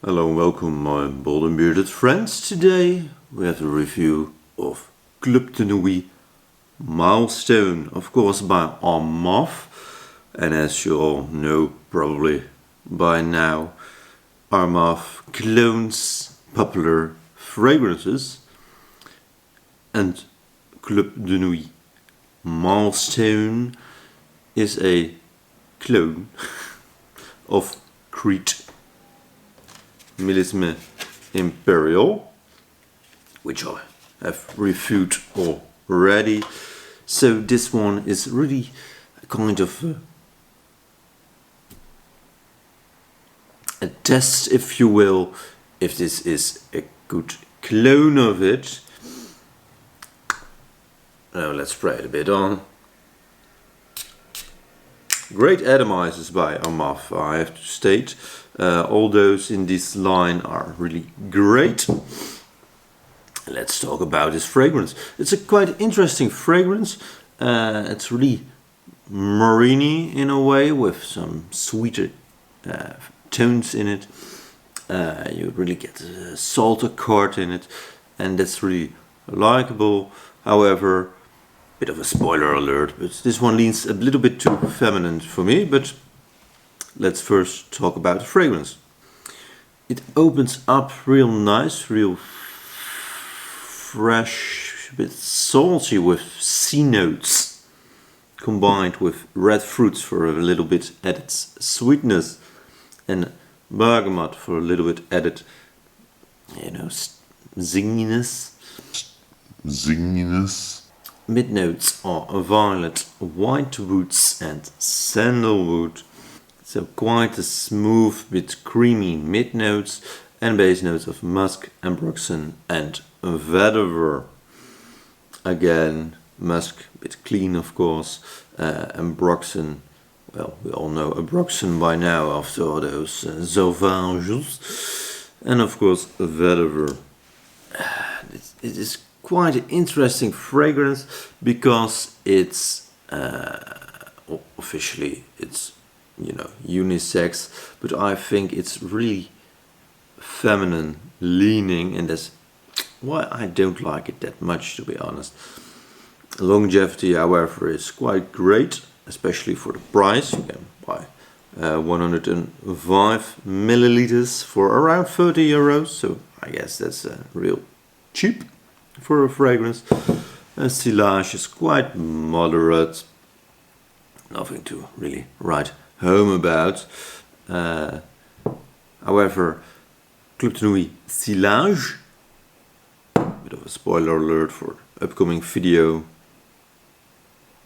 Hello and welcome my bold and bearded friends. Today we have a review of Nuit Milestone, of course by Armaf, and as you all know probably by now, Armaf clones popular fragrances, and Nuit Milestone is a clone of Creed Millesime Imperial, which I have reviewed already. So this one is really kind of a test, if you will, if this is a good clone of it. Now let's spray it a bit on. Great atomizers by Armaf, I have to state. All those in this line are really great. Let's talk about this fragrance. It's a quite interesting fragrance. It's really marine in a way, with some sweeter tones in it. You really get a salt accord in it, and that's really likable. However, bit of a spoiler alert, but this one leans a little bit too feminine for me. But let's first talk about the fragrance. It opens up real nice, real fresh, a bit salty, with sea notes combined with red fruits for a little bit added sweetness, and bergamot for a little bit added, zinginess. Mid notes are violet, white woods and sandalwood. So quite a smooth bit creamy mid notes, and base notes of musk, ambroxan and vetiver. Again, musk, a bit clean of course, ambroxan, well, we all know ambroxan by now after all those sauvages, and of course vetiver. It is quite an interesting fragrance because it's officially it's unisex, but I think it's really feminine leaning, and that's why I don't like it that much, to be honest. Longevity, however, is quite great, especially for the price. You can buy 105 milliliters for around 30 euros, so I guess that's real cheap for a fragrance. Silage is quite moderate, nothing to really write home about. However, Nuit Silage, bit of a spoiler alert for upcoming video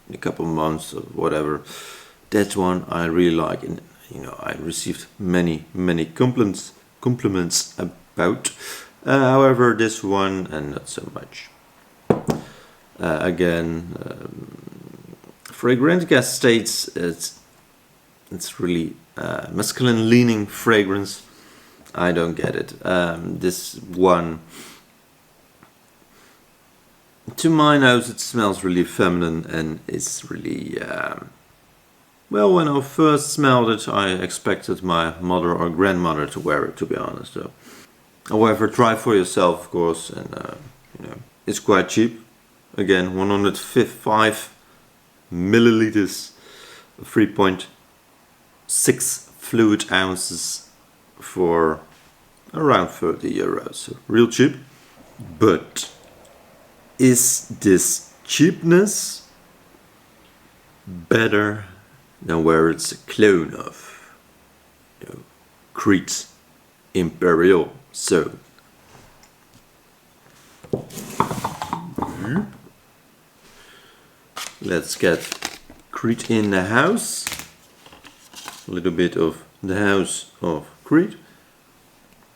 in a couple of months or whatever. That one I really like, and I received many compliments about. However, this one and not so much. Again, Fragrantica states it's really masculine leaning fragrance. I don't get it. This one, to my nose, it smells really feminine, and it's really well, when I first smelled it, I expected my mother or grandmother to wear it, to be honest. Though. However, try for yourself, of course, and it's quite cheap. Again, 105 milliliters, 3.6 fluid ounces for around 30 euros. So real cheap. But is this cheapness better than where it's a clone of Creed Imperial? So let's get Creed in the house. A little bit of the house of Creed.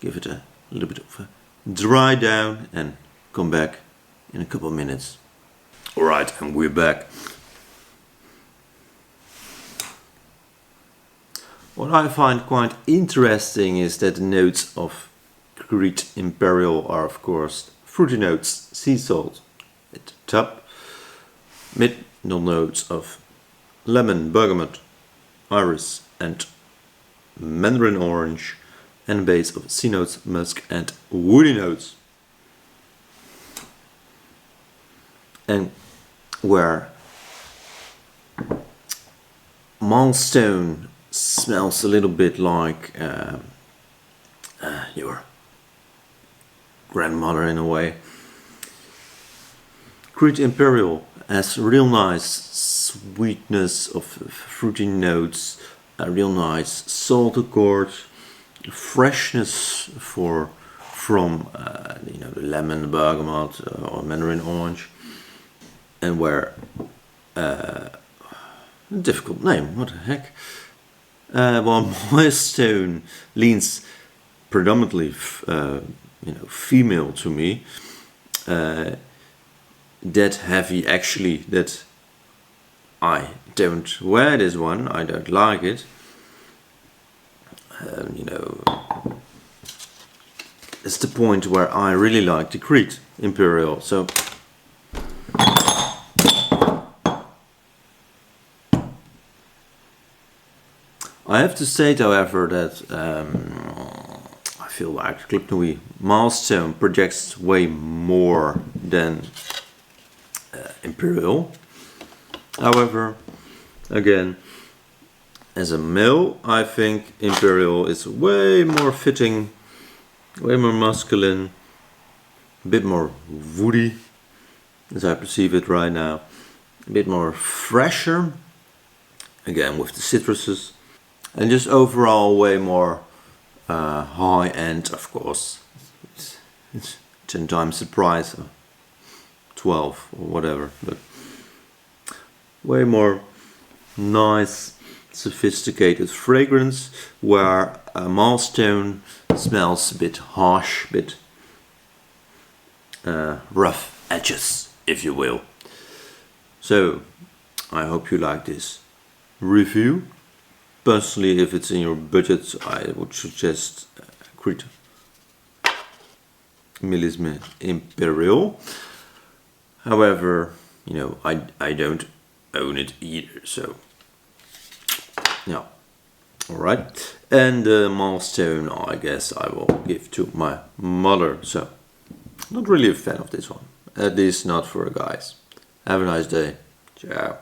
Give it a little bit of a dry down and come back in a couple of minutes. Alright, and we're back. What I find quite interesting is that the notes of Creed Imperial are, of course, fruity notes, sea salt at the top, middle notes of lemon, bergamot, iris and mandarin orange, and a base of C notes, musk and woody notes. And where Milestone smells a little bit like your grandmother in a way, Creed Imperial has real nice sweetness of fruity notes, a real nice salt accord, freshness from the lemon, the bergamot, or mandarin orange, and where difficult name, what the heck. While Milestone leans predominantly female to me, that heavy actually, that I don't wear this one, I don't like it. It's the point where I really like the Creed Imperial. So I have to state, however, that I feel like Club Nuit Milestone projects way more than Imperial. However, again, as a male, I think Imperial is way more fitting, way more masculine, a bit more woody, as I perceive it right now, a bit more fresher, again with the citruses, and just overall way more high end, of course. It's 10 times the price, 12 or whatever, but way more nice, sophisticated fragrance, where a Milestone smells a bit harsh, a bit rough edges, if you will. So I hope you like this review. Personally, if it's in your budget, I would suggest Creed Millesime Imperial. However, I don't own it either, so yeah. Alright, and the Milestone, I guess I will give to my mother, so not really a fan of this one, at least not for guys. Have a nice day. Ciao.